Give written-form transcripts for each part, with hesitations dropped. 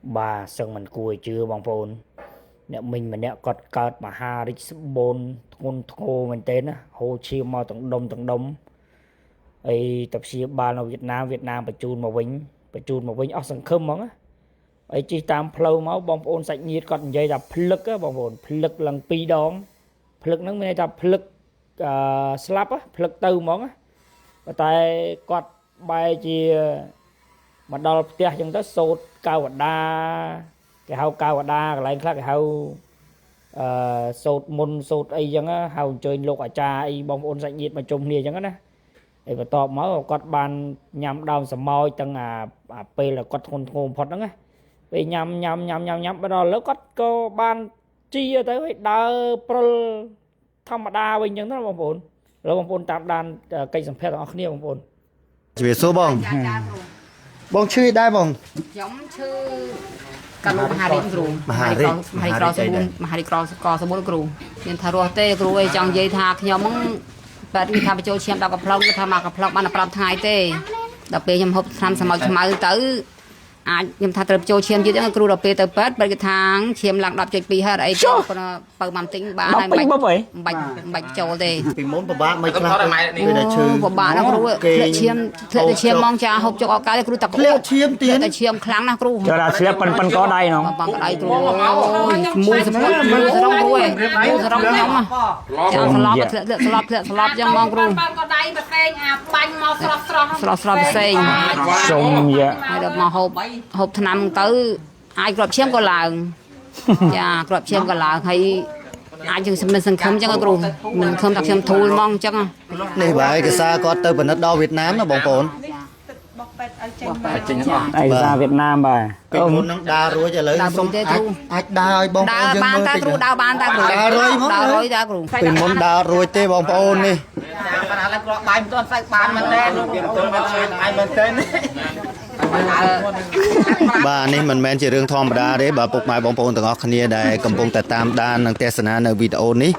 bà sân mình cùi chưa bằng phồn nè mình mà nè cọt cọt mà ha đi bồn thôn thô mình tên á hồ chi mà tầng đông ấy tập sĩ ba là Việt Nam phải chun mà vinh ở sân khâm món á ấy chỉ tam flow máu bong phồn sạch nhiệt còn dây đập lực á bong phồn lực lần pi đón lực nó mới đập lực slap á lực từ món á và tại cọt bay chi mà đo tia chúng ta sốt cao và đa cái hao cao và đa cái lại khác cái hao sốt môn sốt ấy chẳng á hao chơi lục ở trà ấy bong ôn dạnh nhiệt mà trông nia chẳng á để mà to máu quạt bàn nhắm đau sầm môi tăng p là quạt hồn hồn phật đó á vì nhắm bắt đầu lớp quạt cô ban chi tới vậy đa pro thăm mà đa bình chẳng đó bong ôn tạm đàn cây sầm phèn ở kia bong ôn về số bong bong chui đai bong giống chứ cả lũ hà định gù mà hà cò sơ bốn gù nên thà ruột tê gù ấy chẳng dây thà nhóm bạn đi tham cho xem đào cặp lông tham mà cặp lông ban là làm thay tê đặc biệt nhầm hộp tham sắm màu tới nhầm thà tập cho xem chứ những gù đặc biệt tập bớt bởi cái tháng xem lạc đạp chơi pi hết ấy cho còn bằng màn tính bán này bạch trâu tê vì muốn của bạn mấy cái của bạn nó gù chiêm mong cha hộp cho cái gù tập chiêm tiền chiêm kháng na gù cho là xếp pan có đây không bằng đây gù mua sắm rong gù ấy mua rong nhóm mà cha slap chẳng mong gù slap xây sông vậy hay được mà hộp năm tới ai gặp chiếm có là dạ gặp chiếm có là hay ai chừng mình sân khâm chắc rồi mình không tập xem thu mong chắc này vậy cái xa có tới bên đất đo Việt Nam nó bóng phồn đây ra Việt Nam bà cái phồn nó đa rồi cho lấy xong đa ơi bóng đa ban ta ru đa ban ta rồi ra rồi vì muốn đa rồi tê bóng phồn đi bàนี่มันแม่นจะเรื่องธรรมดาเด้บ่ปกหมายបងប្អូនទាំងអស់គ្នាដែលកំពុងតែតាមដាននិងទស្សនានៅវីដេអូនេះ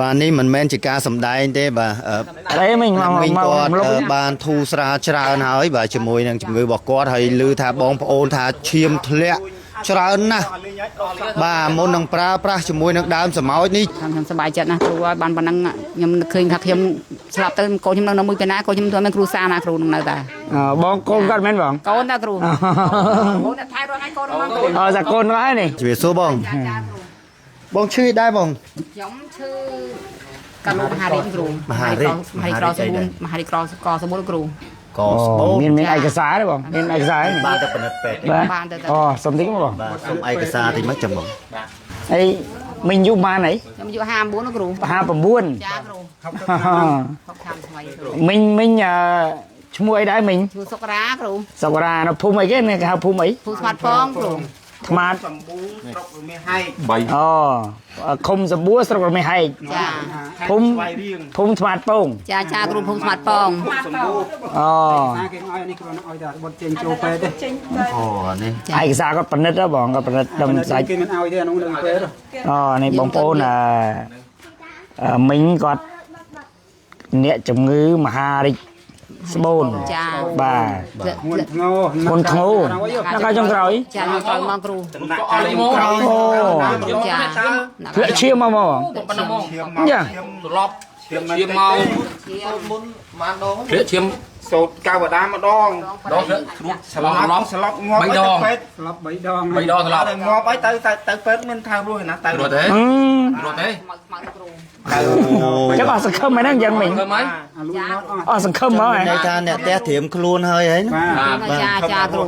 បាទនេះមិនមែនជាការសម្ដែងទេបាទđấy mìnhគាត់បានធូរស្រាលច្រើនហើយបាទជាមួយនឹងជំងឺរបស់គាត់ហើយឮថាបងប្អូនថាឈាមធ្លាក់ច្រើនណាស់បាទមុននឹងប្រើប្រាស់ជាមួយនឹងដើមសម្ោចនេះខ្ញុំសប្បាយចិត្តណាស់គ្រូឲ្យបានប៉ុណ្ណឹងខ្ញុំឃើញថាខ្ញុំស្លាប់ទៅកូនខ្ញុំនៅមួយពេលណាកូនខ្ញុំទៅមានគ្រូសាណាគ្រូនឹងនៅតែបងកូនគាត់មែនបងកូនតាគ្រូកូនតែថៃរត់ឲ្យកូនរបស់គ្រូចាកូនហើយនេះជំរាបសួរបងឈឺដែរបងខ្ញុំឈឺកាលូមហារិនគ្រូមហារិកសមុនគ្រូក៏ស្បូនមានឯកសារទេបងមានឯកសារបានតែផលិតពេទ្យបានទៅអូសុំតិចមកបងបាទសុំឯកសារតិចមកចាំបងអីមិញយុបានអីខ្ញុំយុ59គ្រូ59ចាគ្រូ60ថ្មីគ្រូមិញឈ្មោះអីដែរមិញឈ្មោះសុករាគ្រូសុករានៅភូមិអីគេគេហៅភូមិអីភូមិស្មាតផងគ្រូថ្មាតសម្បូរស្រុករមេហែកអូឃុំសម្បូរស្រុករមេហែកចាភូមិថ្មាតពងចាគ្រូភូមិស្មាតពងអូគេឲ្យនេះគ្រូឲ្យតែបត់ចេញចូលពេទ្យទេអូនេះឯកសារគាត់ប៉និតហ៎បងគាត់ប៉និតដំសាច់គេមិនឲ្យទេអានោះលើពេទ្យអូនេះបងប្អូនមិញគាត់អ្នកជំងឺមហារិចស្បូនចាបាទមុនធ្ងោនៅខាងចុងក្រោយចានៅក្រោយមកគ្រូអូចាធ្លាក់ឈាមមកបងចាត្រឡប់ឈាមមកមុនម៉ានដងធ្លាក់ឈាមសូត្រកៅបដាម្ដងស្លាប់ងាប់3ដងស្លាប់3ដង3ដងស្លាប់ងាប់អីទៅពេទ្យមានថារស់ណាទៅរត់ទេចាំអត់សង្ឃឹមហ្នឹងយ៉ាងមិញអត់សង្ឃឹមហ្មងន័យថាអ្នកផ្ទះត្រៀមខ្លួនហើយហីចាគ្រូ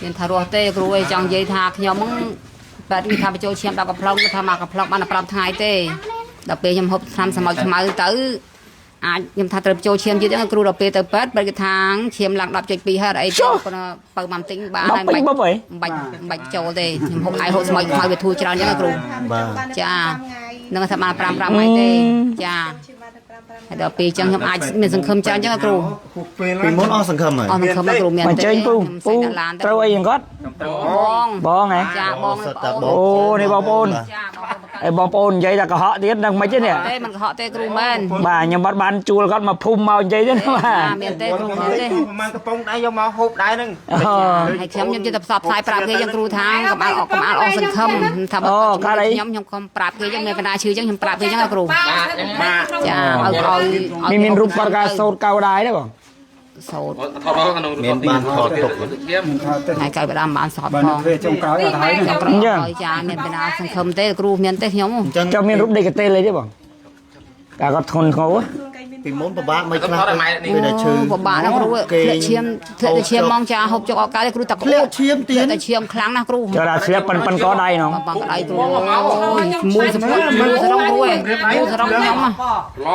មានថារស់ទេគ្រូអីចង់និយាយថាខ្ញុំបាទគេថាបញ្ចូលឈាមដល់កំ plong ថាមកកំ plong បាន5ថ្ងៃទេដល់ពេលខ្ញុំហូបថ្នាំសម្ោចខ្មៅទៅខ្ញុំថាត្រូវចូលឈាមទៀតគ្រូដល់ពេលទៅពេទ្យបើគេថាឈាមឡើង10.2ហិតអីគាត់បើមកទិញបានហើយបាច់ចូលទេខ្ញុំហូបហើយហូបស្មៅខ្មៅវាធូរច្រើនចឹងគ្រូចានឹងថាបាន5ថ្ងៃទេចាហើយដល់ពេលចឹងខ្ញុំអាចមានសង្ឃឹមច្រើនចឹងគ្រូពីមុនអស់សង្ឃឹមហើយអស់សង្ឃឹមគ្រូមានតែចេញពូត្រូវអីយ៉ាងគាត់បងបងហ៎ចាបងអូនេះបងប្អូនចាបង ai bom ôn vậy là có họ tiết đang mấy chứ nè ទេมันក៏ហត់ទេគ្រូមែន bà nhưng bắt bán chua gót mà phum màu vậy chứ mà មានទេគ្រូមែនទេ ប្រហែលកំប៉ុងដែរយកមកហូបដែរហ្នឹង ហើយខ្ញុំជិះតែផ្សព្វផ្សាយប្រាប់គេយ៉ាងគ្រូថាកុំឲ្យអស់សង្ឃឹមថាបើខ្ញុំខំប្រាប់គេយ៉ាងមានបណ្ដាឈឺចឹងខ្ញុំប្រាប់គេចឹងគ្រូចាឲ្យ mình rụp vào cả sốt cao đái đấyបង សូត្រ មានបានថតទុក ហើយកៅបដាមបានសត បើ ផង នៅពេលចុងក្រោយអត់ហើយហ្នឹង ក្រោយចាមានបណ្ដាសង្ឃឹមទេគ្រូមានទេខ្ញុំ cho mình rụp đây cái tên lấy chứបង cả có thôn khổ ពីមុនពិបាកមិនខ្លះពេលតែឈឺ ពិបាកណាគ្រូធ្លាក់ឈាមមកចាហូបចុកអកាទេគ្រូតាក្ ធ្លាក់ឈាមទៀត តែឈាមខ្លាំងណាស់គ្រូ cho là xếp pan có đai nó បងក្តៅគ្រូអូយមួយសពុតមួយសរងគ្រូឯងមួយសរងខ្ញុំ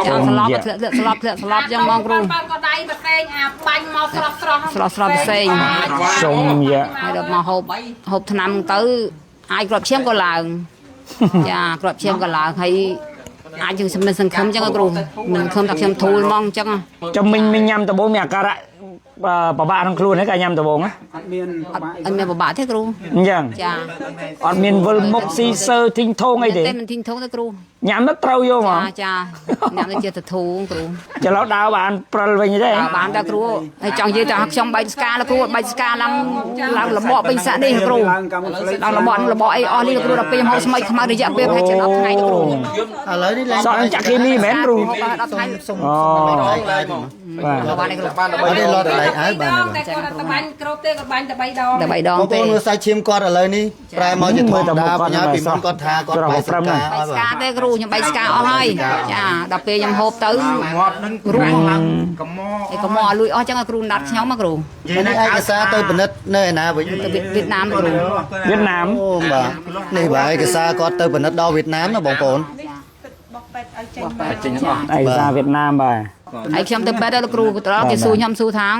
ចាស្លាប់ស្លាប់ចឹងបងគ្រូ បានក៏ដៃប្រកែងអាបាញ់មកស្រស់ស្រស់ផ្សេង sông vậy ហើយដល់មកហូបថ្នាំទៅអាចក្របឈាមក៏ឡើងចាក្របឈាមក៏ឡើងហើយអាចយើងមានសង្ឃឹមចឹងគ្រូមានសង្ឃឹមថាខ្ញុំធូលហ្មងចឹង cho mình nhầm tao bố mẹ cả lại bà bạn không luôn hết cả nhầm tao bố á អត់មាន អត់មានពិបាកទេគ្រូ chẳng ចា ọt miền vân mốc xì sơ thinh thô ngay តែ thế មិនធីងធងទេគ្រូ nhắm nó trâu vô ចា mà ចាអ្នកទៅជាទៅធូគ្រូ cho nó đào bạn prel về như thế បានតែគ្រូហើយចង់និយាយថាខ្ញុំបាច់ស្កាគ្រូបាច់ស្កាឡើងលបវិញសាក់នេះគ្រូ ឡើងកម្មផ្លេច ដល់លបអីអស់នេះគ្រូដល់ពេលហូបស្មៃខ្មៅរយៈពេលប្រហែលជា10ថ្ងៃគ្រូ ឥឡូវនេះឡើង sao anh chặt cái mi mến ru 10ថ្ងៃ សុំ អូ បានគ្រូ អត់ទេលត់lạiហើយបាន តែគាត់តែបាញ់គ្របទេគាត់បាញ់តែ3ដង តែ3ដង បងប្ ទេ អូនមើលសាច់ឈាមគាត់ឥឡូវនេះប្រែមកជាធម្មតាបញ្ញាពីមុនគាត់ថាគាត់បែកស្កា បាច់ស្កាទេគ្រូខ្ញុំបាច់ស្កាអស់ហើយចាដល់ពេលខ្ញុំហូបទៅ ងាប់នឹងរូបឡើងកំម ឯកុំមកលួយអស់ចឹងគ្រូណាត់ខ្ញុំមកគ្រូ និយាយនេះឯកសារទៅពិនិត្យនៅឯណាវិញ ទៅវៀតណាមគ្រូ Việt Nam អូបាទនេះបាទឯកសារគាត់ទៅពិនិត្យដល់វៀតណាមណាបងប្អូន ai ra Việt Nam bà ហើយខ្ញុំទៅពេទ្យដល់គ្រូត្រង់គេសួរខ្ញុំសួរថា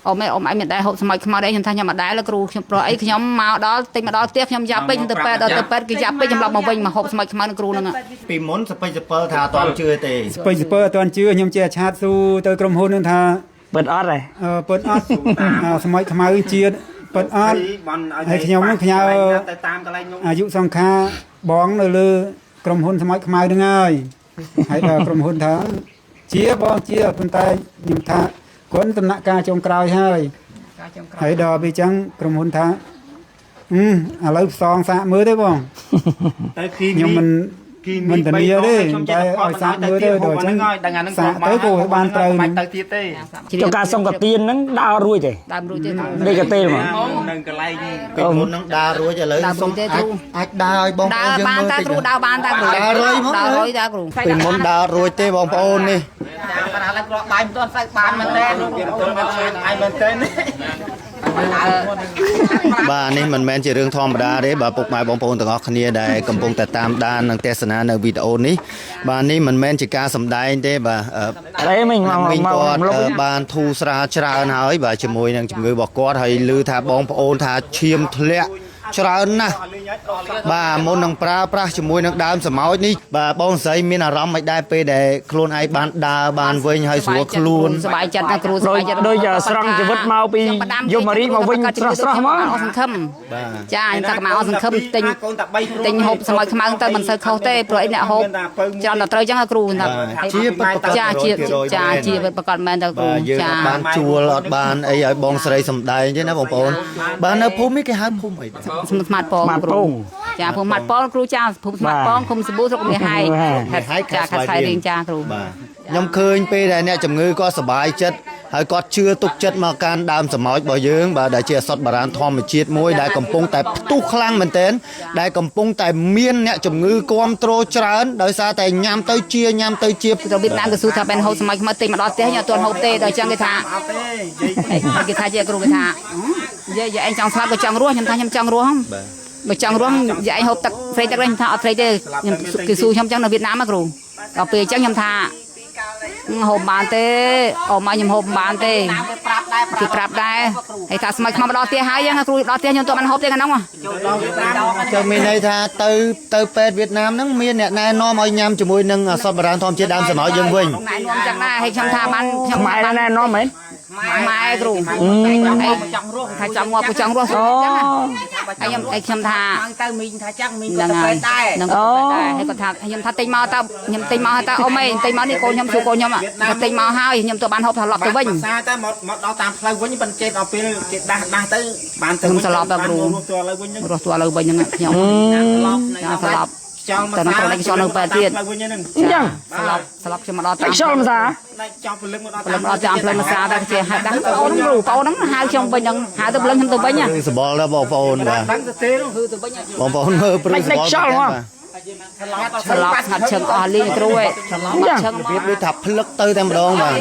អូអ៊ំឯងមានដែរហូបស្មៃខ្មៅដែរខ្ញុំថាខ្ញុំអត់ដែរគ្រូខ្ញុំព្រោះអីខ្ញុំមកដល់តិចមកដល់ផ្ទះខ្ញុំយ៉ាប់ពេកទៅពេទ្យដល់ទៅពេទ្យគេយ៉ាប់ពេកខ្ញុំឡប់មកវិញមកហូបស្មៃខ្មៅនឹងគ្រូហ្នឹង ពីមុនសពេចសពើថាអត់ទាន់ជឿទេ ស្ពេចស្ពើអត់ទាន់ជឿខ្ញុំជាឆាតស៊ូទៅក្រុមហ៊ុននឹងថា bật ót này ពិតអត់សម័យខ្មៅជាតិពិតអត់ហើយខ្ញុំនឹងផ្ញើ ទៅតាមកន្លែងនោះ អាយុសង្ខារបងនៅលើក្រុមហ៊ុនសម័យខ្មៅហ្នឹងហើយហើយដល់ក្រុមហ៊ុនថាជាបងជាប៉ុន្តែខ្ញុំថាគាត់ដំណាក់ការចុងក្រោយហើយហើយដល់ពេលចឹងក្រុមហ៊ុនថាឥឡូវផ្សងសាកមើលទេបង ទៅគី ខ្ញុំមិនធានាទេតែឲ្យសាកមើលទេដល់ចឹង ដឹងអានឹង សាកទៅក៏បានត្រូវ បាច់ទៅទៀតទេ cho ca xong cả tiên nó đào ruồi thế ដើមរួចទេគ្រូ đây cái tên mà នឹងកន្លែង ពីមុននឹងដើររួចឥឡូវសុំអាចដើរឲ្យបងប្ ដើ អូន រ យើង បាន មើល តែ តិច គ្រូដើរបានតែគ្រូ ដើររុយមក ដើររុយតែគ្រូ ពីមុនដើររួចទេបងប្អូននេះ បានឡើងគ្រាប់បាយមិនទាន់ស្អែកបានមែនទេ គេទៅមកឆ្ងាយអាយមែនទេ បាទនេះមិនមែនជារឿងធម្មតាទេបាទពុកម៉ែបងប្អូនទាំងអស់គ្នាដែលកំពុងតែតាមដាននិងទស្សនានៅវីដេអូនេះបាទនេះមិនមែនជាការសម្ដែងទេបាទ đấy mình មីង mà គាត់ lúc បានធូរស្រាលច្រើនហើយបាទជាមួយនឹងជំងឺរបស់គាត់ហើយឮថាបងប្អូនថាឈាមធ្លាក់ច្រើនណាស់បាទមុននឹងប្រើប្រាស់ជាមួយនឹងដើមសម្ោចនេះបាទបងស្រីមានអារម្មណ៍មិនដែរពេលដែលខ្លួនឯងបានដើរបានវិញហើយស្រួលខ្លួន សบายចិត្តណាគ្រូសบายចិត្ត đôi giờ srong chỉ vứt mau pi vô mà đi mà vinhស្រស់ មក mà អស់សង្ឃឹមចាអញថាមកអស់សង្ឃឹមទិញទិញហូបស្មៅខ្មៅទៅមិនសូវខុសទេព្រោះអីអ្នកហូបច្រើនតែត្រូវចឹងគ្រូថាចាជាប្រកាសមែនតើគ្រូ បាទយើង ចា អត់បានជួលអត់បានអីឲ្យបងស្រីសំដែងទេណាបងប្អូនបាទនៅភូមិនេះគេហៅភូមិអី ស្មាតប៉ងគ្រូចាភូមិស្មាតប៉ងគ្រូចាភូមិស្មាតប៉ងឃុំសម្បូរស្រុកមាសហៃចាខេត្តស្វាយរៀងចាគ្រូ បាទខ្ញុំឃើញពេលដែលអ្នកជំងឺគាត់សប្បាយចិត្តហើយគាត់ជឿទុកចិត្តមកកាន់ដើមសម្ោចរបស់យើងបាទដែលជាអសតបារាណធម្មជាតិមួយដែលកំពុងតែផ្ទុះខ្លាំងមែនទែនដែលកំពុងតែមានអ្នកជំងឺគ្រប់គ្រងច្រើនដោយសារតែញ៉ាំទៅជាញ៉ាំទៅជា ទៅវៀតណាមគេសួរថាបែនហូបស្មៅខ្មៅទិញមកដល់ផ្ទះខ្ញុំអត់ទាន់ហូបទេដល់ចឹងគេថាគេថាជាគ្រូគេថាយាយឯងចង់ស្លាប់ក៏ចង់រស់ខ្ញុំថាខ្ញុំចង់រស់ហ្នឹងបើចង់រស់យាយឯងហូបទឹកស្រីទឹកខ្ញុំថាអត់ស្រីទេខ្ញុំគេសួរខ្ញុំចឹងនៅវៀតណាមគ្រូដល់ពេលចឹងខ្ញុំថាហូបបានទេអមមកខ្ញុំហូបបានទេគេប្រាប់ដែរហើយថាស្មៅខ្មៅមកដល់ផ្ទះហើយចឹងគ្រូដល់ផ្ទះខ្ញុំទៅបានហូបទេក្នុង ចាំមានន័យថាទៅពេទ្យវៀតណាមហ្នឹងមានអ្នកណែនាំឲ្យញ៉ាំជាមួយនឹងអសតបារាណធម្មជាតិដើមសម្ោចយើងវិញ ណែនាំចឹងដែរហើយខ្ញុំថាបានខ្ញុំ mày là nó mấy ម៉ែគ្រូថាចង់ងាប់ចង់រស់ អូ ហើយខ្ញុំថា ទៅមីងថាចឹងមីង នឹង ក៏ ហើ ទៅ យ ដែរ នឹងក៏ដែរហើយគាត់ថាខ្ញុំថាទិញមកតើខ្ញុំទិញមកតើអ៊ំអេទិញមកនេះកូនខ្ញុំសួរកូនខ្ញុំថាទិញមកហើយខ្ញុំទៅបានហូបត្រឡប់ទៅវិញ សាទៅមកដល់តាមផ្លូវវិញប៉ុន្តែដល់ពេលគេដាស់ទៅបានទៅ ខ្ញុំស្លាប់ដល់គ្រូ រស់ទៅឥឡូវវិញហ្នឹង រស់ទៅឥឡូវវិញហ្នឹងខ្ញុំស្លាប់ ចង់មក តែក្នុងនេះខ្យល់នៅពេលទៀត ផ្លូវវិញហ្នឹង អញ្ចឹង ស្លាប់ខ្ញុំមកដល់ តែ តាម ខ្យល់មិនសា ចង់ពលឹងមកដល់ ព្រលឹមដល់តាមព្រលឹមសាតែជាហៅដាស់អូនគ្រូកូនហ្នឹងហៅខ្ញុំវិញហ្នឹងហៅទៅព្រលឹមខ្ញុំទៅវិញ ព្រឹងសបល់ដល់បងប្អូនបាទ បានទៅទេ គឺទៅវិញ បងប្អូនមើលព្រឹងសបល់ ស្លាប់ស្ងាត់ឈឹងអស់លីងគ្រូឯងស្លាប់ឈឹង វាដូចថាផ្លឹកទៅតែម្ដងបាទ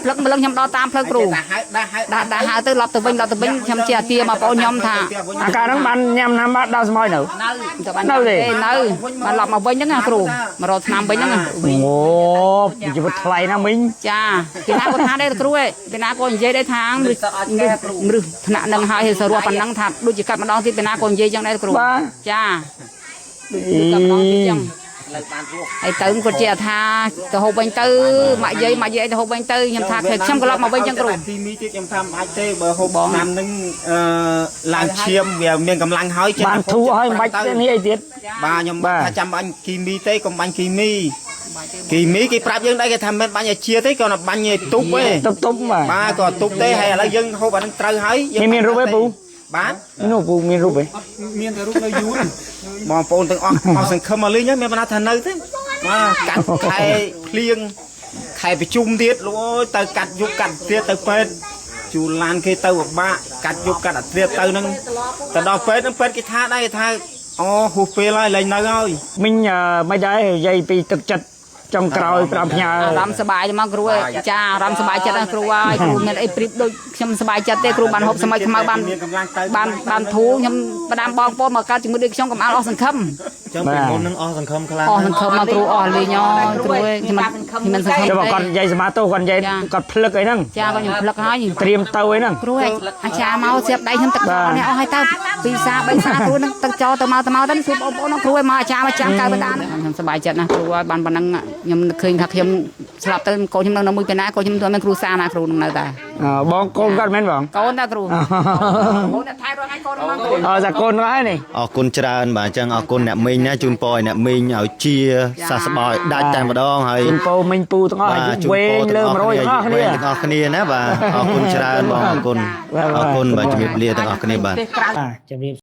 ផ្លឹកម្លឹងខ្ញុំដល់តាមផ្លូវគ្រូ ដាក់ហៅ ដាក់ហៅទៅឡប់ទៅវិញខ្ញុំជាអាទាមកបងខ្ញុំថា អាការហ្នឹងបានញ៉ាំណាំបាត់ដល់ស្មោយនៅ ទៅបាននៅបានឡប់មកវិញហ្នឹងណាគ្រូមករកឆ្នាំវិញហ្នឹង អូជីវិតថ្លៃណាស់មីង ចាពីណាគាត់ថាដែរគ្រូឯងពីណាគាត់និយាយដែរថាមនុស្សថ្នាក់ហ្នឹងហើយសរោះប៉ុណ្ណឹងថាដូចជាកាត់ម្ដងទៀតពីណាគាត់និយាយចឹងដែរគ្រូចាដូចកាត់ម្ដងទៀតចឹងហើយទៅគាត់ជាថាទៅហូបវិញទៅម៉ាក់យាយទៅហូបវិញទៅខ្ញុំថាខ្ញុំក៏ឡប់មកវិញចឹងគ្រូ ទីមីទៀតខ្ញុំថាមិនអាចទេបើហូបឆ្នាំហ្នឹងឡើងឈាមវាមានកម្លាំងហើយ បានធូរឲ្យមិនបាច់ទេនេះអីទៀត បាទខ្ញុំថាចាំបាញ់គីមីទេកុំបាញ់គីមីគេប្រាប់យើងដែរគេថាមិនបាញ់ឲ្យជាទេគ្រាន់តែបាញ់ឲ្យទុបទេ តុបបាទ បាទក៏ទុបទេហើយឥឡូវយើងហូបអាហ្នឹងត្រូវហើយ មានរូបឯពូ បាទ នោះពូមានរូបឯ មានតែរូបនៅយូរបងប្អូនទាំងអស់សង្ឃឹមមកលេងមានបណ្ណាថានៅទេបាទកាត់ខែភ្លៀងខែប្រជុំទៀតលោកអើយទៅកាត់យុគកាត់ទៀតទៅពេទ្យជួលឡានគេទៅពិបាកកាត់យុគកាត់អាទៀតទៅហ្នឹងទៅដល់ពេទ្យហ្នឹងពេទ្យគេថាដែរគេថាអូហួសពេលហើយលែងនៅហើយ មីងមិនដែរនិយាយពីទឹកចិត្តចុងក្រោយ5ផ្ញើ អារម្មណ៍សប្បាយមកគ្រូចាអារម្មណ៍សប្បាយចិត្តណាគ្រូហើយគ្រូមានអីព្រៀបដូចខ្ញុំសប្បាយចិត្តទេគ្រូបានហូបសម័យខ្មៅបាន មានកម្លាំងទៅ បានធូរខ្ញុំផ្ដាំបងប្អូនមកកើតជាមួយដូចខ្ញុំកុំអល់អស់សង្ឃឹម ចឹងពីមុននឹងអស់សង្ឃឹមខ្លាំង អស់សង្ឃឹមមកគ្រូអស់លេងអើយគ្រូឯងខ្ញុំមិនសង្ឃឹម ចុះគាត់និយាយសមាទោគាត់និយាយគាត់ភ្លឹកអីហ្នឹង ចាក៏ខ្ញុំផ្លឹកហើយ ត្រៀមទៅអីហ្នឹង គ្រូឯងអាចារ្យមកសៀបដៃខ្ញុំទឹកនេះអស់ហើយទៅពីសា3សាគ្រូនឹងទឹកចោទៅមកទៅសួរបងប្អូនគ្រូឯងមកអាចារ្យមកចាំកៅបដាខ្ញុំសប្បាយចិត្តណាស់គ្រូហើយបានប៉ុណ្ណឹងខ្ញុំនឹកឃើញថាខ្ញុំស្លាប់ទៅកូនខ្ញុំនៅមួយពីណាកូនខ្ញុំទៅមានគ្រូសាណាគ្រូនឹងនៅតែ បងកូនគាត់មែនបង កូនតាគ្រូកូនតែថែរងឲ្យកូនមកគ្រូ សាកូនហ្នឹងហើយនេះ អរគុណច្រើនបាទអញ្ចឹងអរគុណអ្នកមីងណាជូនពរឲ្យអ្នកមីងឲ្យជាសះស្បើយដាច់តែម្ដងហើយ ជូនពូមីងពូទាំងអស់អាយុវែងលើ100ទាំងអស់គ្នា ទាំងអស់គ្នាណាបាទអរគុណច្រើនបងអរគុណបាទជំរាបលាទាំងអស់គ្នាបាទ ជំរាប